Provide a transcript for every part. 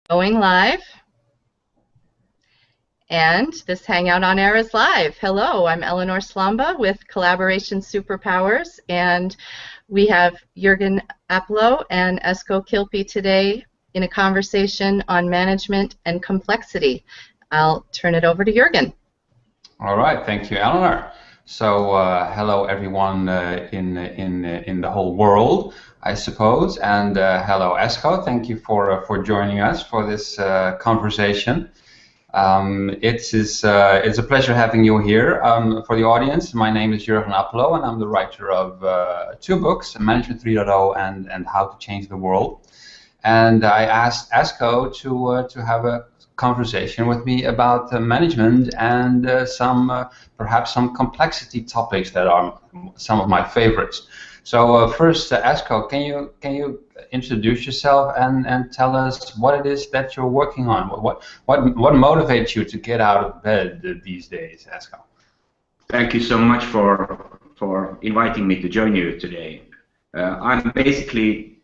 Going live, and this Hangout on Air is live. Hello, I'm Eleanor Slamba with Collaboration Superpowers, and we have Jurgen Appelo and Esko Kilpi today in a conversation on management and complexity. I'll turn it over to Jurgen. All right, thank you, Eleanor. So, hello everyone in the whole world, I suppose, and hello Esko. Thank you for joining us for this conversation. It's a pleasure having you here. For the audience, my name is Jurgen Appelo, and I'm the writer of two books, Management 3.0 and How to Change the World. And I asked Esko to have a conversation with me about management and perhaps some complexity topics that are some of my favorites. So first, Esko, can you introduce yourself and tell us what it is that you're working on? What motivates you to get out of bed these days, Esko? Thank you so much for inviting me to join you today. I'm basically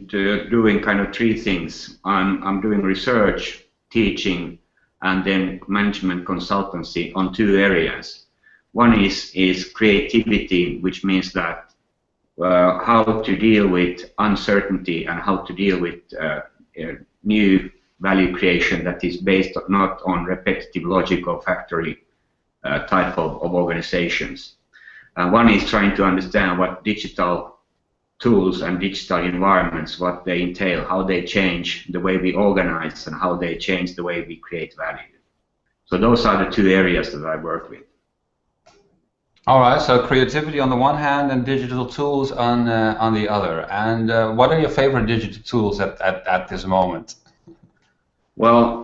doing kind of three things. I'm doing research, teaching, and then management consultancy on two areas. One is creativity, which means that how to deal with uncertainty and how to deal with new value creation that is based not on repetitive logic or factory type of organizations. One is trying to understand what digital tools and digital environments, what they entail, how they change the way we organize and how they change the way we create value. So those are the two areas that I work with. All right, so creativity on the one hand and digital tools on the other. And what are your favorite digital tools at this moment? Well,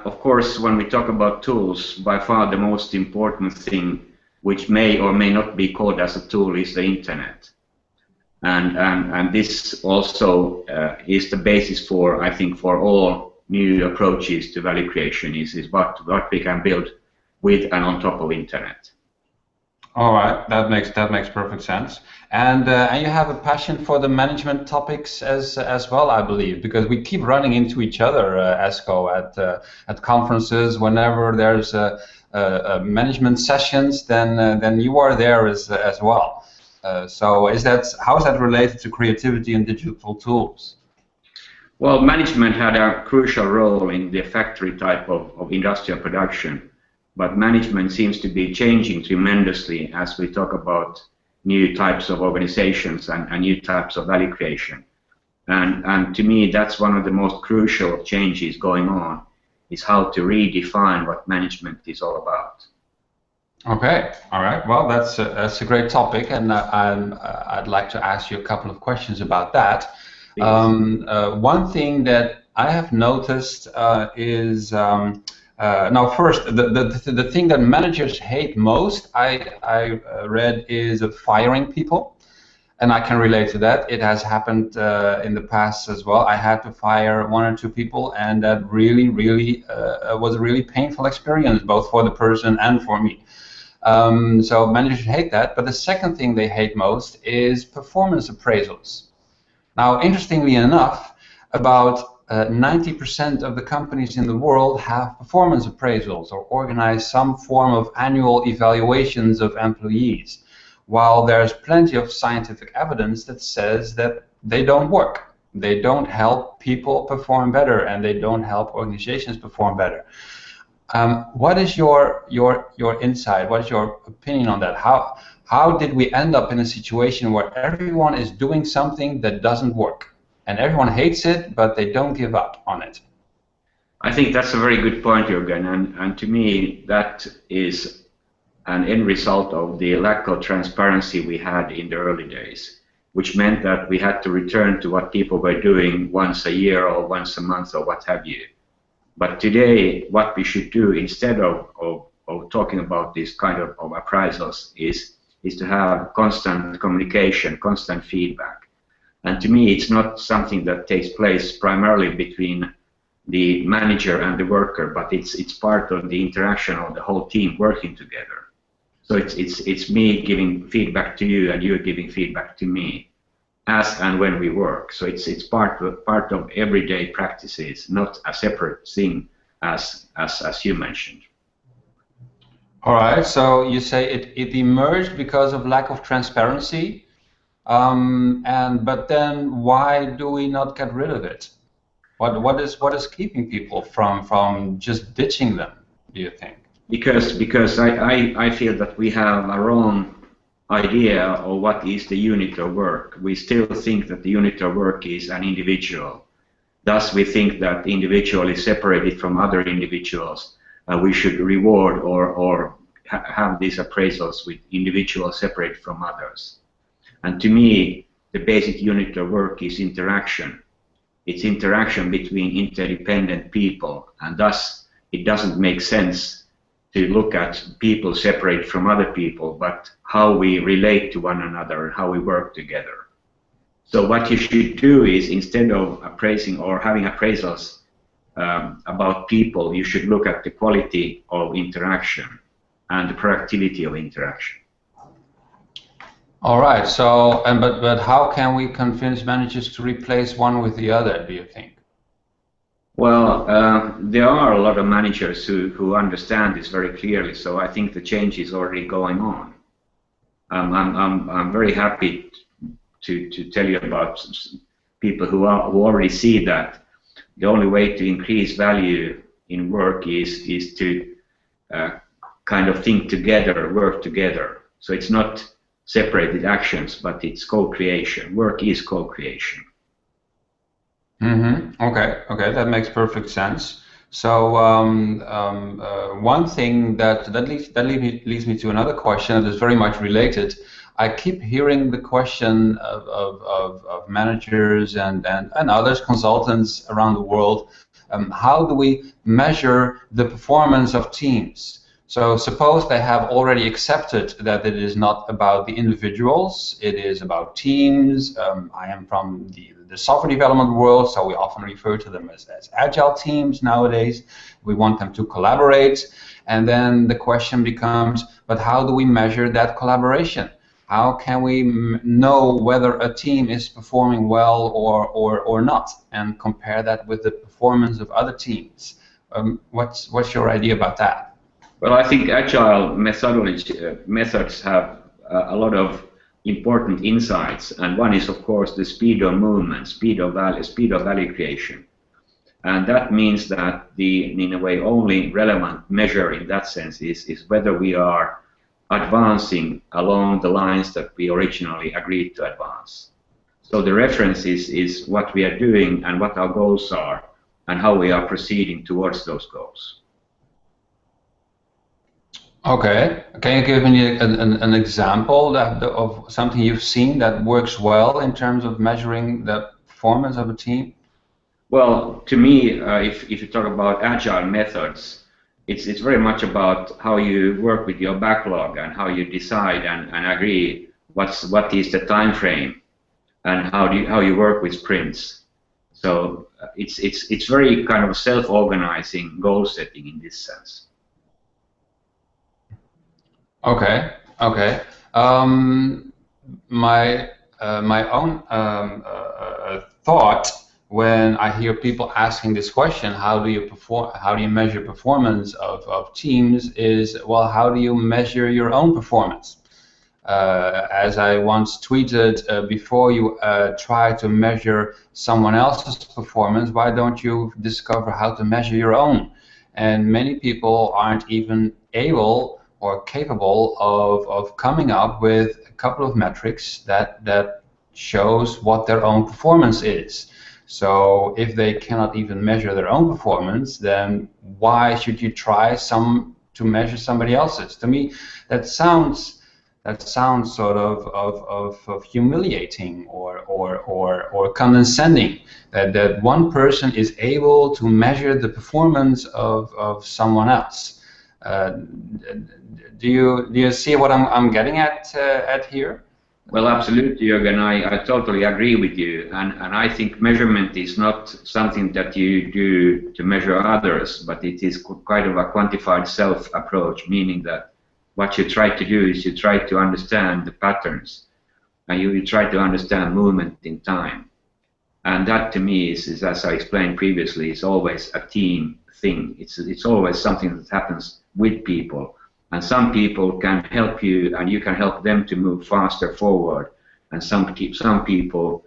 of course, when we talk about tools, by far the most important thing, which may or may not be called as a tool, is the internet. And this also is the basis for, I think, for all new approaches to value creation is what we can build with and on top of internet. All right, that makes perfect sense. And you have a passion for the management topics as well, I believe, because we keep running into each other, Esko, at conferences. Whenever there's management sessions, then you are there as well. So how is that related to creativity and digital tools? Well, management had a crucial role in the factory type of industrial production, but management seems to be changing tremendously as we talk about new types of organizations and new types of value creation. And to me, that's one of the most crucial changes going on, is how to redefine what management is all about. Okay, all right. Well, that's a great topic, and I'd like to ask you a couple of questions about that. One thing that I have noticed is now first the thing that managers hate most, I read, is firing people, and I can relate to that. It has happened in the past as well. I had to fire one or two people, and that really was a really painful experience, both for the person and for me. So managers hate that, but the second thing they hate most is performance appraisals. Now, interestingly enough, about 90% of the companies in the world have performance appraisals or organize some form of annual evaluations of employees, while there's plenty of scientific evidence that says that they don't work. They don't help people perform better, and they don't help organizations perform better. What is your insight? What is your opinion on that? How did we end up in a situation where everyone is doing something that doesn't work, and everyone hates it, but they don't give up on it? I think that's a very good point, Jürgen, and to me that is an end result of the lack of transparency we had in the early days, which meant that we had to return to what people were doing once a year or once a month or what have you. But today, what we should do instead of talking about this kind of appraisals is to have constant communication, constant feedback. And to me, it's not something that takes place primarily between the manager and the worker, but it's part of the interaction of the whole team working together. So it's me giving feedback to you and you giving feedback to me. as and when we work. So it's part of everyday practices, not a separate thing as you mentioned. All right. So you say it emerged because of lack of transparency, but then why do we not get rid of it? What is keeping people from just ditching them, do you think? Because I feel that we have a wrong idea of what is the unit of work. We still think that the unit of work is an individual. Thus, we think that the individual is separated from other individuals. We should reward or have these appraisals with individuals separate from others. And to me, the basic unit of work is interaction. It's interaction between interdependent people, and thus it doesn't make sense to look at people separate from other people, but how we relate to one another and how we work together. So what you should do is, instead of appraising or having appraisals about people, you should look at the quality of interaction and the productivity of interaction. All right. So, but how can we convince managers to replace one with the other, do you think? Well, there are a lot of managers who understand this very clearly, so I think the change is already going on. I'm very happy to tell you about people who already see that the only way to increase value in work is to kind of think together, work together. So it's not separated actions, but it's co-creation. Work is co-creation. Mm-hmm. Okay, that makes perfect sense. So one thing that leads me to another question that is very much related. I keep hearing the question of managers and others, consultants around the world, how do we measure the performance of teams? So suppose they have already accepted that it is not about the individuals, it is about teams. I am from the software development world, so we often refer to them as agile teams nowadays. We want them to collaborate, and then the question becomes, but how do we measure that collaboration? How can we know whether a team is performing well or not, and compare that with the performance of other teams? What's your idea about that? Well, I think agile methods have a lot of important insights, and one is, of course, the speed of movement, speed of value creation. And that means that the, in a way, only relevant measure in that sense is whether we are advancing along the lines that we originally agreed to advance. So the reference is what we are doing and what our goals are and how we are proceeding towards those goals. Okay, can you give me an example of something you've seen that works well in terms of measuring the performance of a team? Well, to me, if you talk about agile methods, it's very much about how you work with your backlog and how you decide and agree what is the time frame and how you work with sprints. So it's very kind of self-organizing goal setting in this sense. Okay. My own thought when I hear people asking this question, how do you measure performance of teams, is, well, how do you measure your own performance? As I once tweeted, before you try to measure someone else's performance, why don't you discover how to measure your own? And many people aren't even able or capable of coming up with a couple of metrics that shows what their own performance is. So if they cannot even measure their own performance, then why should you try to measure somebody else's? To me, that sounds sort of humiliating or condescending, that one person is able to measure the performance of someone else. Do you see what I'm getting at here? Well, absolutely, Jurgen. I totally agree with you, and I think measurement is not something that you do to measure others, but it is kind of a quantified self approach, meaning that what you try to do is you try to understand the patterns and you try to understand movement in time. And that to me is, as I explained previously, is always a team thing. It's always something that happens with people. And some people can help you, and you can help them to move faster forward. And some people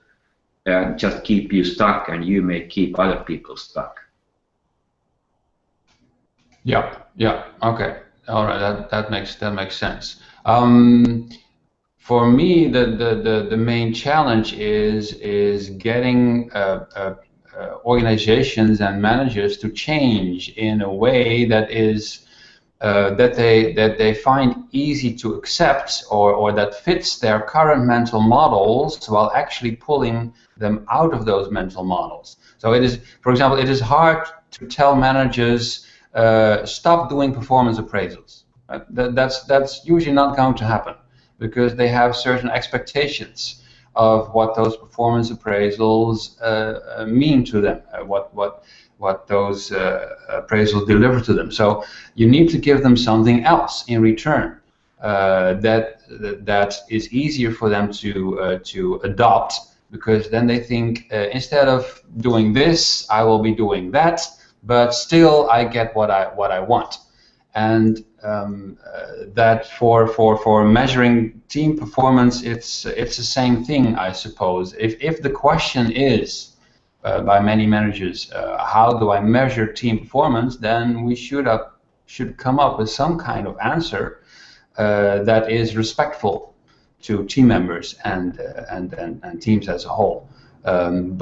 just keep you stuck, and you may keep other people stuck. Yeah. Yeah. Okay. All right. That makes sense. For me, the main challenge is getting organizations and managers to change in a way that is that they find easy to accept, or that fits their current mental models, while actually pulling them out of those mental models. So it is, for example, it is hard to tell managers stop doing performance appraisals. Right? That's usually not going to happen, because they have certain expectations of what those performance appraisals mean to them, what those appraisals deliver to them. So you need to give them something else in return that is easier for them to adopt, because then they think, instead of doing this, I will be doing that, but still I get what I want. And that for measuring team performance, it's the same thing, I suppose. If the question is by many managers, how do I measure team performance, then we should come up with some kind of answer that is respectful to team members and teams as a whole. And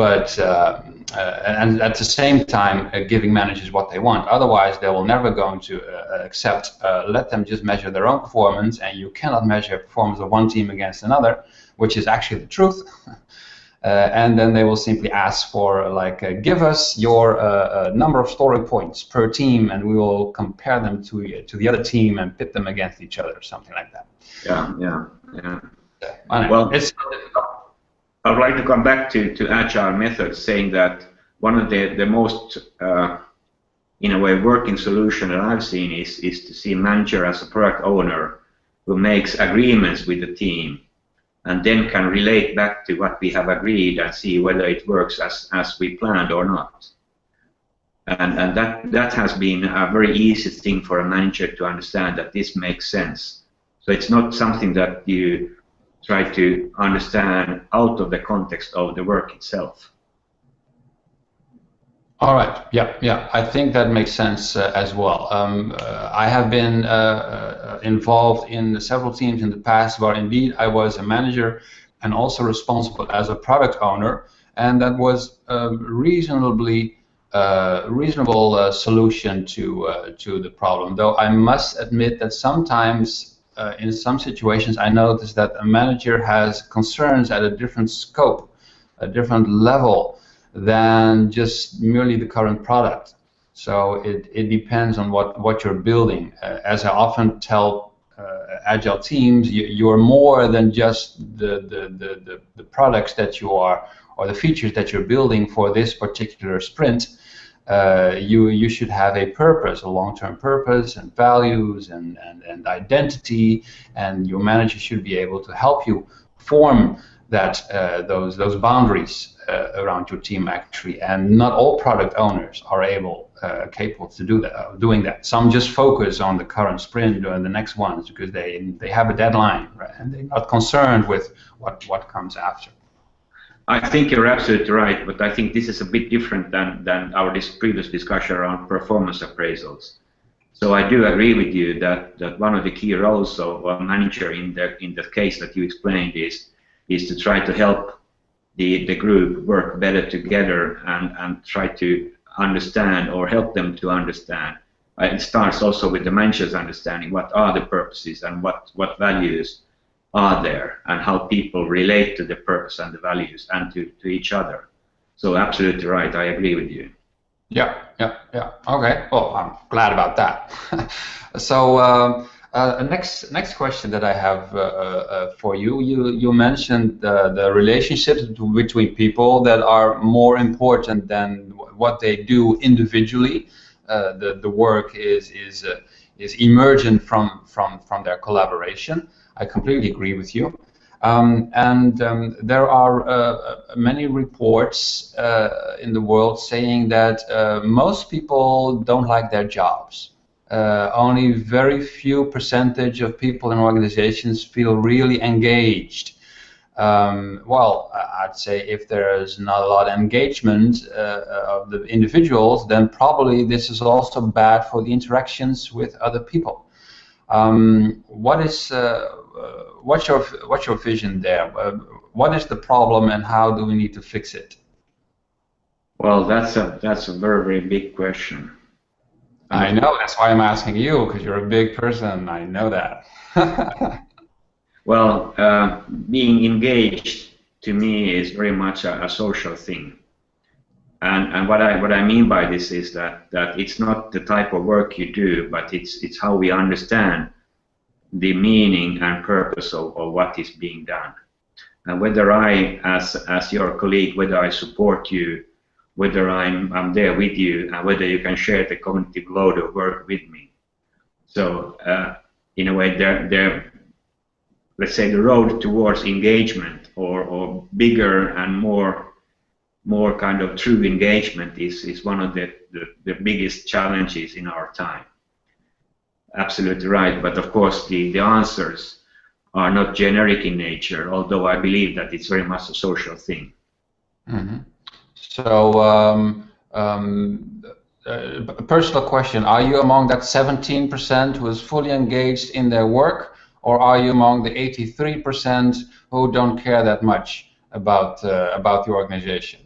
at the same time, giving managers what they want. Otherwise, they will never going to accept. Let them just measure their own performance, and you cannot measure performance of one team against another, which is actually the truth. And then they will simply ask for, like, give us your number of story points per team, and we will compare them to the other team and pit them against each other, or something like that. Yeah. Well, I would like to come back to agile methods, saying that one of the most, in a way, working solution that I've seen is to see a manager as a product owner who makes agreements with the team, and then can relate back to what we have agreed and see whether it works as we planned or not. And that has been a very easy thing for a manager to understand, that this makes sense. So it's not something that you try to understand out of the context of the work itself. All right. Yeah. I think that makes sense as well. I have been involved in several teams in the past where indeed I was a manager and also responsible as a product owner, and that was a reasonable solution to the problem. Though I must admit that sometimes, in some situations, I noticed that a manager has concerns at a different scope, a different level than just merely the current product. So it depends on what you're building. As I often tell agile teams, you're more than just the products that you are, or the features that you're building for this particular sprint. You should have a purpose, a long-term purpose, and values, and identity, and your manager should be able to help you form that those boundaries around your team, actually. And not all product owners are capable to doing that. Some just focus on the current sprint or the next ones because they have a deadline, right? And they're not concerned with what comes after. I think you're absolutely right, but I think this is a bit different than our previous discussion around performance appraisals. So I do agree with you that one of the key roles of a manager in the case that you explained is to try to help the group work better together and try to understand, or help them to understand. It starts also with the manager's understanding what are the purposes and what values are there, and how people relate to the purpose and the values and to each other. So absolutely right, I agree with you. Yeah. Okay, well, I'm glad about that. So next question that I have for you. You mentioned the relationships between people that are more important than what they do individually. The work is emergent from their collaboration. I completely agree with you. There are many reports in the world saying that most people don't like their jobs. Only very few percentage of people in organizations feel really engaged. Well, I'd say if there is not a lot of engagement of the individuals, then probably this is also bad for the interactions with other people. What's your vision there? What is the problem, and how do we need to fix it? Well, that's a very, very big question. I know, that's why I'm asking you, because you're a big person. I know that. Well, being engaged to me is very much a social thing, and what I mean by this is that it's not the type of work you do, but it's how we understand the meaning and purpose of what is being done, and whether I, as your colleague, whether I support you, whether I'm there with you, and whether you can share the cognitive load of work with me. So in a way, let's say the road towards engagement or bigger and more kind of true engagement is one of the biggest challenges in our time. Absolutely right, but of course the answers are not generic in nature, although I believe that it's very much a social thing. Mm-hmm. So, a personal question, are you among that 17% who is fully engaged in their work, or are you among the 83% who don't care that much about the organization?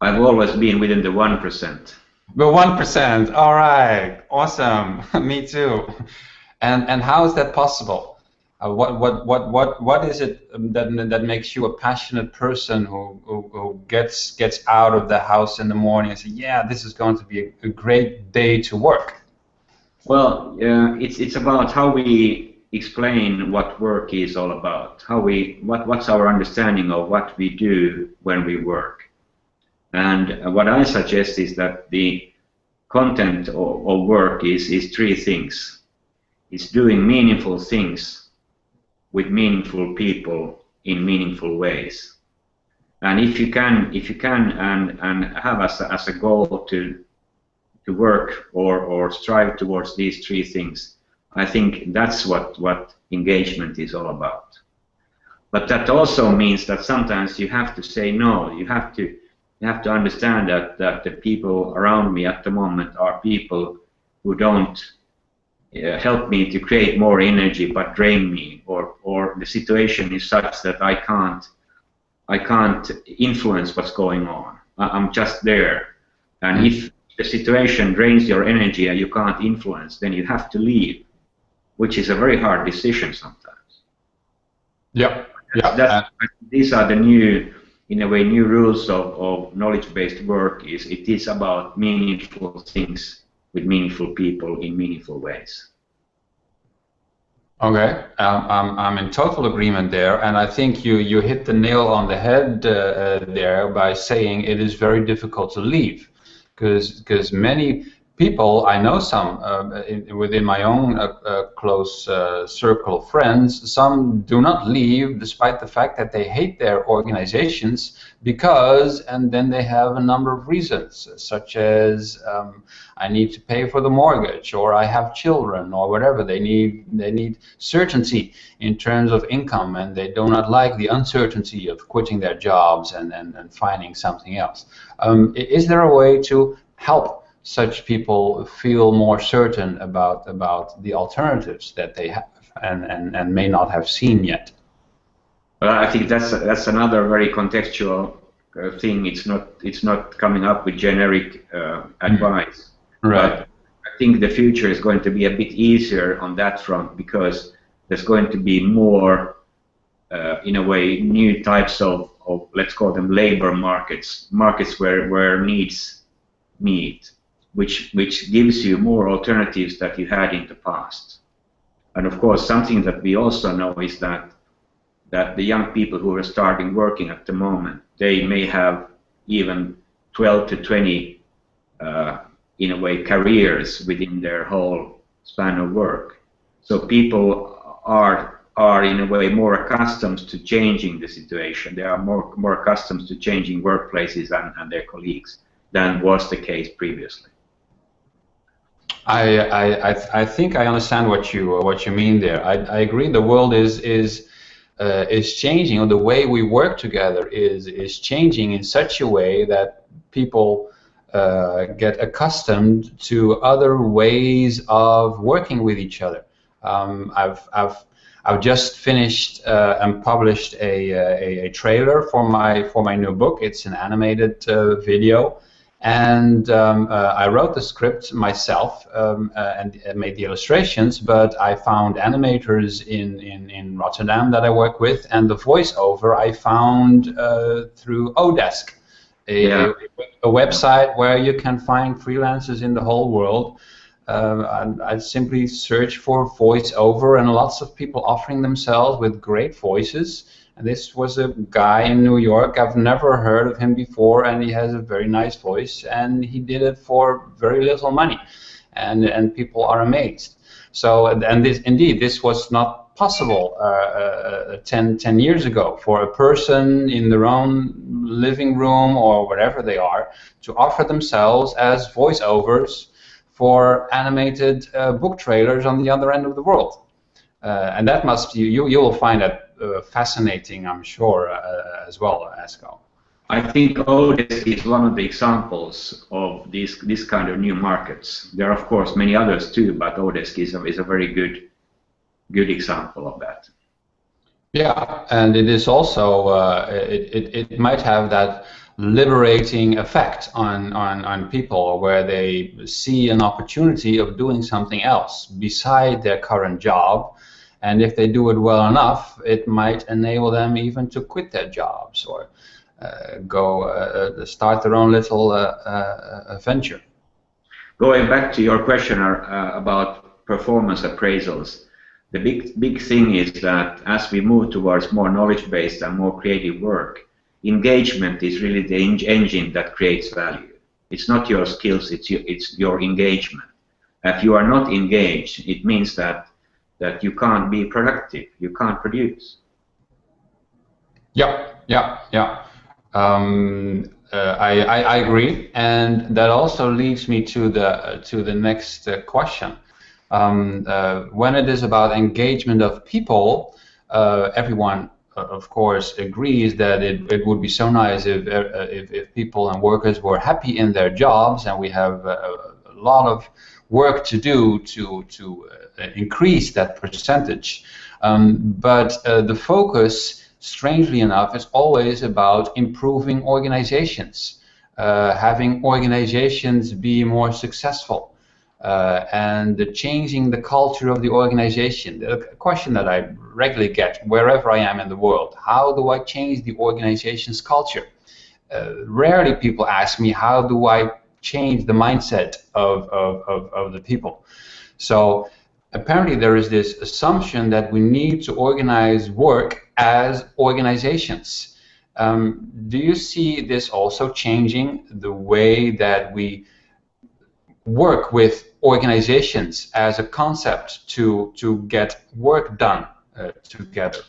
I've always been within the 1%. The 1%, all right, awesome. Me too. And how is that possible? What is it that makes you a passionate person who gets out of the house in the morning and say, yeah, this is going to be a great day to work? Well, it's about how we explain what work is all about. What's our understanding of what we do when we work. And what I suggest is that the content of work is three things. It's doing meaningful things with meaningful people in meaningful ways. And if you can and have as a goal to work or strive towards these three things, I think that's what engagement is all about. But that also means that sometimes you have to say no. You have to understand that the people around me at the moment are people who don't help me to create more energy but drain me, or the situation is such that I can't influence what's going on. I'm just there, and if the situation drains your energy and you can't influence, then you have to leave, which is a very hard decision sometimes. Yeah. These are the new rules of knowledge-based work. It is about meaningful things with meaningful people in meaningful ways. Okay, I'm in total agreement there, and I think you hit the nail on the head there by saying it is very difficult to leave, because many people, I know some within my own close circle of friends, some do not leave despite the fact that they hate their organizations because, and then they have a number of reasons, such as I need to pay for the mortgage, or I have children, or whatever. They need certainty in terms of income, and they do not like the uncertainty of quitting their jobs and finding something else. Is there a way to help such people feel more certain about the alternatives that they have and may not have seen yet? Well, I think that's another very contextual thing. It's not coming up with generic advice. Right. But I think the future is going to be a bit easier on that front, because there's going to be more, in a way, new types of let's call them labor markets where needs meet, which gives you more alternatives that you had in the past. And of course, something that we also know is that the young people who are starting working at the moment, they may have even 12 to 20 in a way careers within their whole span of work. So people are are in a way more accustomed to changing the situation. They are more accustomed to changing workplaces and their colleagues than was the case previously. I think I understand what you mean there. I agree. The world is changing, or the way we work together is changing in such a way that people get accustomed to other ways of working with each other. I've just finished and published a trailer for my new book. It's an animated video, and I wrote the script myself and made the illustrations. But I found animators in Rotterdam that I work with, and the voiceover I found through Odesk, a website where you can find freelancers in the whole world. I simply search for voiceover, and lots of people offering themselves with great voices. And this was a guy in New York. I've never heard of him before, and he has a very nice voice, and he did it for very little money, and people are amazed. So, and this was not possible 10 years ago, for a person in their own living room or wherever they are to offer themselves as voiceovers for animated book trailers on the other end of the world. And that must, you will find that fascinating, I'm sure, as well, Esko. I think Odesk is one of the examples of this kind of new markets. There are, of course, many others too, but Odesk is a very good example of that. Yeah, and it is also, it might have that liberating effect on people, where they see an opportunity of doing something else beside their current job, and if they do it well enough, it might enable them even to quit their jobs or start their own little venture. Going back to your question about performance appraisals, the big thing is that as we move towards more knowledge-based and more creative work, engagement is really the engine that creates value. It's not your skills, it's your engagement. If you are not engaged, it means that you can't be productive, you can't produce. Yeah. I agree, and that also leads me to the next question. When it is about engagement of people, everyone, of course, agrees that it would be so nice if people and workers were happy in their jobs, and we have a lot of work to do to increase that percentage. But the focus, strangely enough, is always about improving organizations, having organizations be more successful, and changing the culture of the organization. The question that I regularly get wherever I am in the world: how do I change the organization's culture? Rarely people ask me, how do I change the mindset of the people? So apparently there is this assumption that we need to organize work as organizations. Do you see this also changing the way that we work with organizations as a concept to get work done together?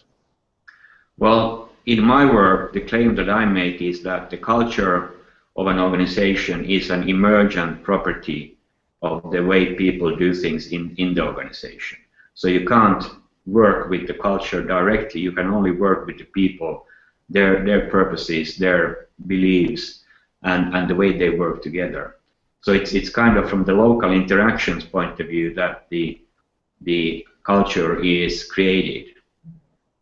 Well, in my work, the claim that I make is that the culture of an organization is an emergent property of the way people do things in the organization. So you can't work with the culture directly, you can only work with the people, their purposes, their beliefs, and the way they work together. So it's kind of from the local interactions point of view that the culture is created.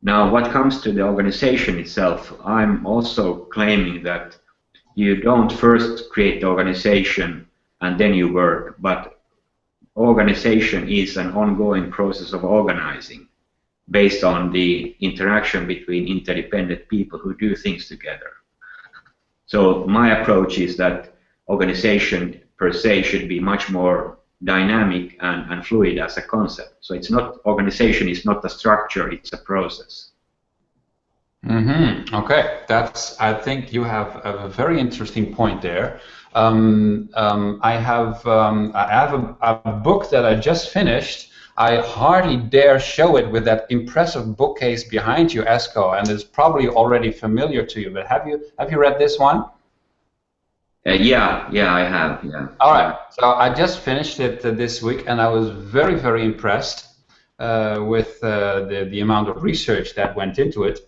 Now, what comes to the organization itself, I'm also claiming that you don't first create the organization and then you work, but organization is an ongoing process of organizing based on the interaction between interdependent people who do things together. So my approach is that organization per se should be much more dynamic and fluid as a concept. So it's not, organization is not a structure, it's a process. Okay, I think you have a very interesting point there. I have a book that I just finished I hardly dare show it with that impressive bookcase behind you, Esko, and it's probably already familiar to you. But have you read this one? Yeah, I have. Yeah. All right. So I just finished it this week, and I was very, very impressed with the amount of research that went into it.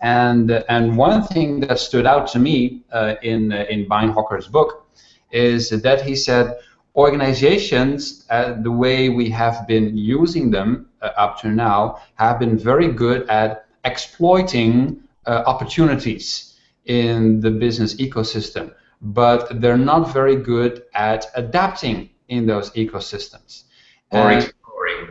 And one thing that stood out to me in Beinhocker's book is that he said organizations, the way we have been using them up to now, have been very good at exploiting opportunities in the business ecosystem, but they're not very good at adapting in those ecosystems. Or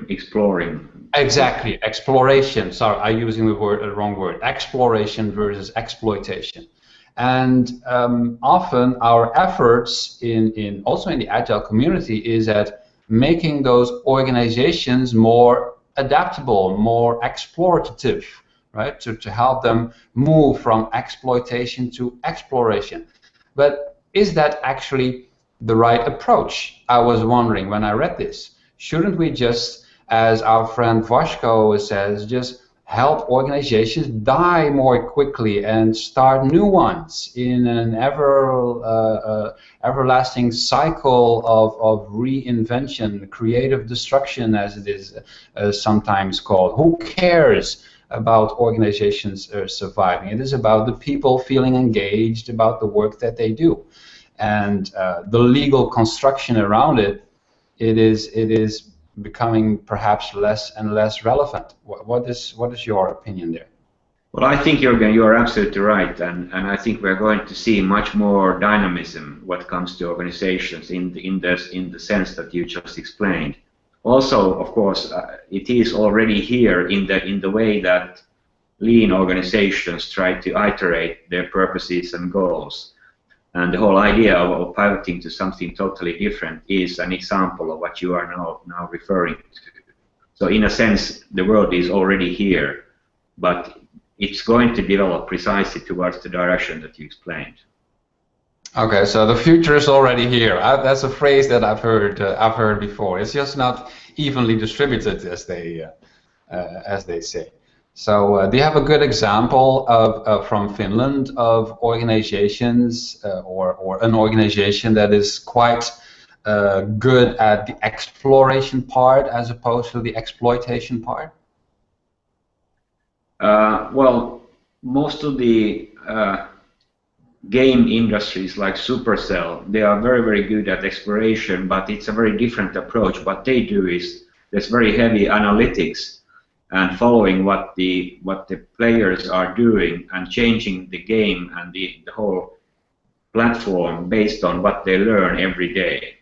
exploring. Exactly, exploration. Sorry, I'm using the wrong word. Exploration versus exploitation. And often our efforts also in the agile community is at making those organizations more adaptable, more explorative, right? To help them move from exploitation to exploration. But is that actually the right approach? I was wondering when I read this. Shouldn't we just, as our friend Vasco says, just help organizations die more quickly and start new ones in an everlasting cycle of reinvention, creative destruction, as it is sometimes called? Who cares about organizations surviving? It is about the people feeling engaged about the work that they do, and the legal construction around it. It is becoming perhaps less and less relevant. What is your opinion there? Well, I think you're absolutely right, and I think we're going to see much more dynamism when it comes to organizations in the sense that you just explained. Also, of course, it is already here in the way that lean organizations try to iterate their purposes and goals. And the whole idea of pivoting to something totally different is an example of what you are now referring to. So in a sense, the world is already here, but it's going to develop precisely towards the direction that you explained. Okay, so the future is already here. That's a phrase that I've heard before. It's just not evenly distributed, as they say. So, do you have a good example from Finland of organizations or an organization that is quite good at the exploration part as opposed to the exploitation part? Well, most of the game industries like Supercell, they are very, very good at exploration, but it's a very different approach. What they do is there's very heavy analytics and following what the players are doing and changing the game and the whole platform based on what they learn every day.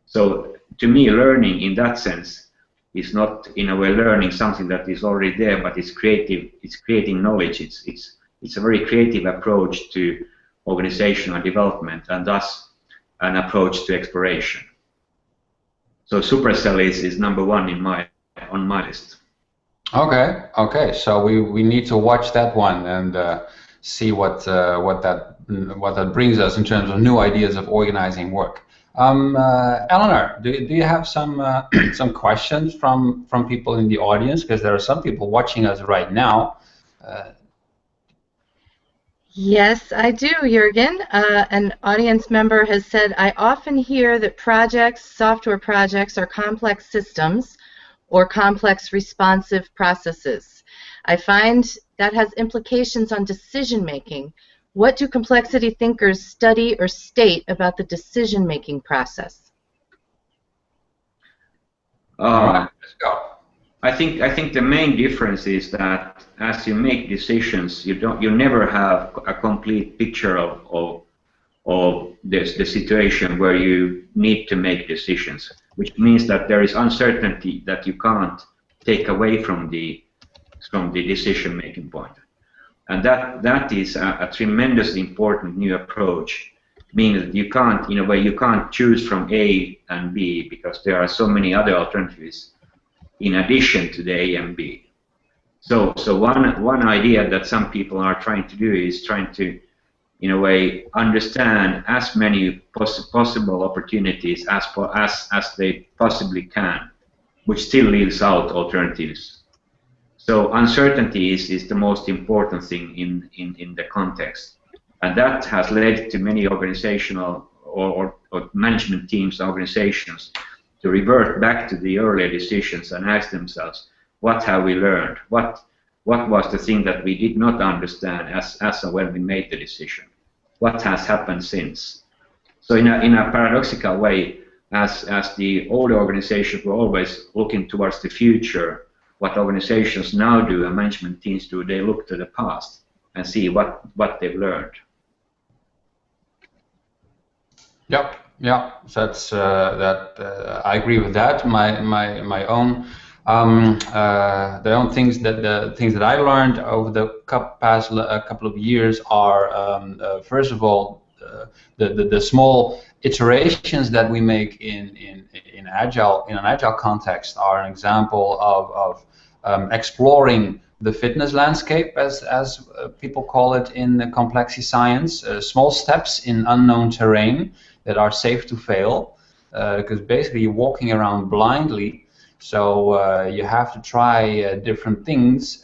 So to me, learning in that sense is not in a way learning something that is already there, but it's creative. It's creating knowledge. It's a very creative approach to organizational development and thus an approach to exploration. So Supercell is number one on my list. Okay. So we need to watch that one and see what that brings us in terms of new ideas of organizing work. Eleanor, do you have some some questions from people in the audience? Because there are some people watching us right now. Yes, I do, Jurgen. An audience member has said, I often hear that software projects are complex systems or complex responsive processes. I find that has implications on decision making. What do complexity thinkers study or state about the decision-making process? Let's go. I think the main difference is that as you make decisions, you never have a complete picture of the situation where you need to make decisions, which means that there is uncertainty that you can't take away from the decision-making point. And that is a tremendously important new approach, meaning that you can't, in a way, you can't choose from A and B because there are so many other alternatives in addition to the A and B. So one idea that some people are trying to do is trying to, in a way, understand as many possible opportunities as they possibly can, which still leaves out alternatives. So uncertainty is the most important thing in the context. And that has led to many organizational or management teams, organizations, to revert back to the earlier decisions and ask themselves, what have we learned? What was the thing that we did not understand as and when we made the decision? What has happened since? So in a paradoxical way, as the older organizations were always looking towards the future, what organizations now do and management teams do, they look to the past and see what they've learned. Yep, yeah, that's I agree with that. My own things that I learned over the past couple of years are first of all the small iterations that we make in an agile context are an example of exploring the fitness landscape, as people call it in the complexity science. Small steps in unknown terrain that are safe to fail, because basically you're walking around blindly. So you have to try different things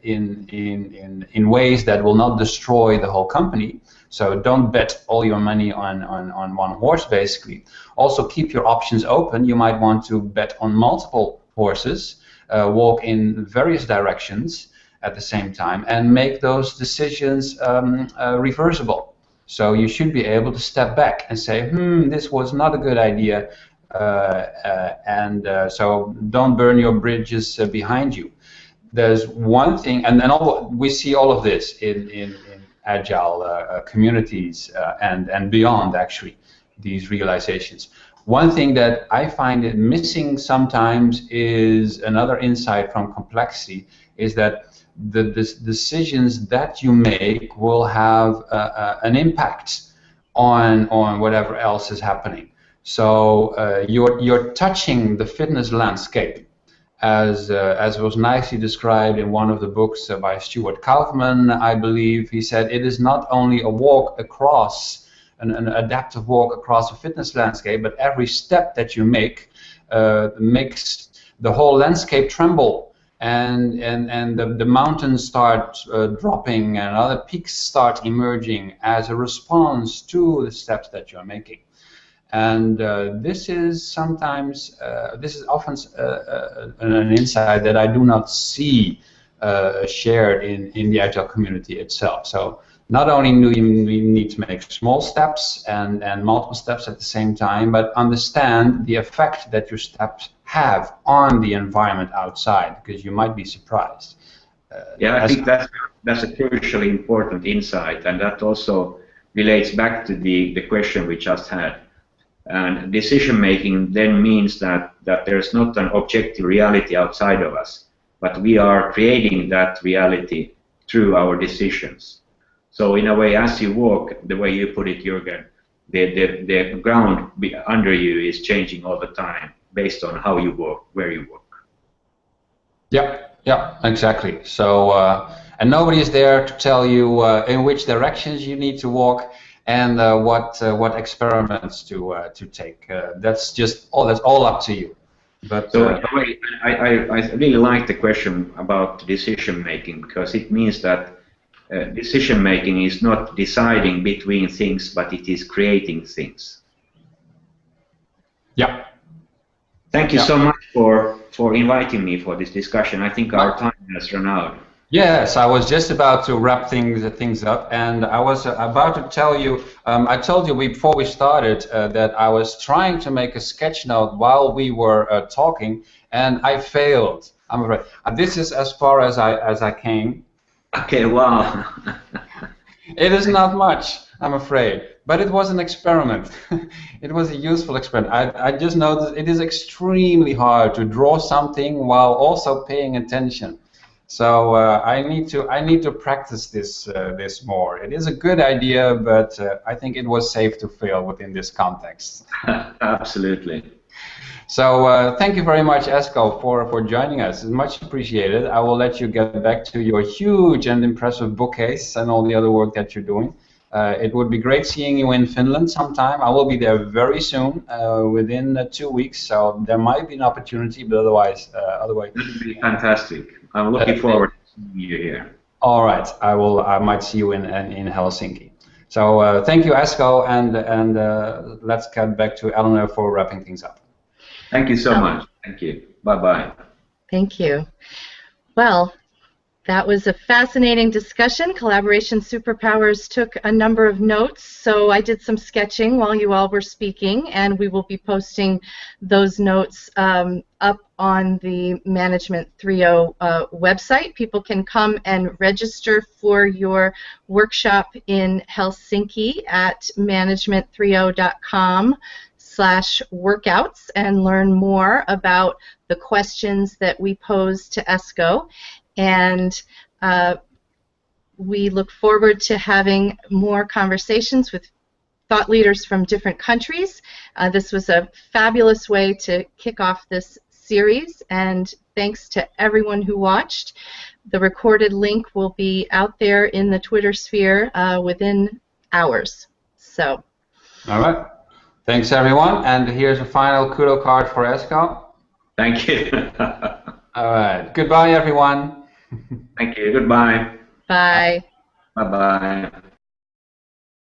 in ways that will not destroy the whole company. So don't bet all your money on one horse, basically. Also keep your options open. You might want to bet on multiple horses, walk in various directions at the same time, and make those decisions reversible. So you should be able to step back and say, this was not a good idea, so don't burn your bridges behind you. There's one thing, and we see all of this in agile communities and beyond, actually, these realizations. One thing that I find it missing sometimes is another insight from complexity, is that the decisions that you make will have an impact on whatever else is happening. So you're touching the fitness landscape, as was nicely described in one of the books by Stuart Kaufman, I believe. He said it is not only a walk across, an adaptive walk across a fitness landscape, but every step that you make makes the whole landscape tremble, and the mountains start dropping and other peaks start emerging as a response to the steps that you're making. And this is often an insight that I do not see shared in the agile community itself. So not only do you need to make small steps and multiple steps at the same time, but understand the effect that your steps have on the environment outside, because you might be surprised. I think that's a crucially important insight, and that also relates back to the question we just had. And decision making then means that there's not an objective reality outside of us, but we are creating that reality through our decisions. So in a way, as you walk, the way you put it, Jurgen, the ground under you is changing all the time based on how you walk, where you walk. Yeah, exactly. So and nobody is there to tell you in which directions you need to walk and what experiments to take. That's all up to you. But so I really like the question about decision making, because it means that decision making is not deciding between things, but it is creating things. Yeah. Thank you so much for inviting me for this discussion. I think our time has run out. Yes, I was just about to wrap things up, and I was about to tell you. I told you before we started that I was trying to make a sketch note while we were talking, and I failed. I'm afraid this is as far as I came. Okay, wow. It is not much, I'm afraid, but it was an experiment. It was a useful experiment. I just noticed it is extremely hard to draw something while also paying attention. So I need to practice this more. It is a good idea, but I think it was safe to fail within this context. Absolutely. So thank you very much, Esko, for joining us. It's much appreciated. I will let you get back to your huge and impressive bookcase and all the other work that you're doing. It would be great seeing you in Finland sometime. I will be there very soon, within 2 weeks, so there might be an opportunity, but otherwise, That would be fantastic. I'm looking forward to seeing you here. All right, I might see you in Helsinki. So thank you, Esko, and let's get back to Eleanor for wrapping things up. Thank you so much. Thank you. Bye-bye. Thank you. Well, that was a fascinating discussion. Collaboration Superpowers took a number of notes, so I did some sketching while you all were speaking, and we will be posting those notes up on the Management 3.0 website. People can come and register for your workshop in Helsinki at management30.com/workouts and learn more about the questions that we pose to Esko. And we look forward to having more conversations with thought leaders from different countries. This was a fabulous way to kick off this series, and thanks to everyone who watched. The recorded link will be out there in the Twitter sphere within hours. So. All right. Thanks, everyone. And here's a final kudo card for Esko. Thank you. All right. Goodbye, everyone. Thank you. Goodbye. Bye. Bye-bye.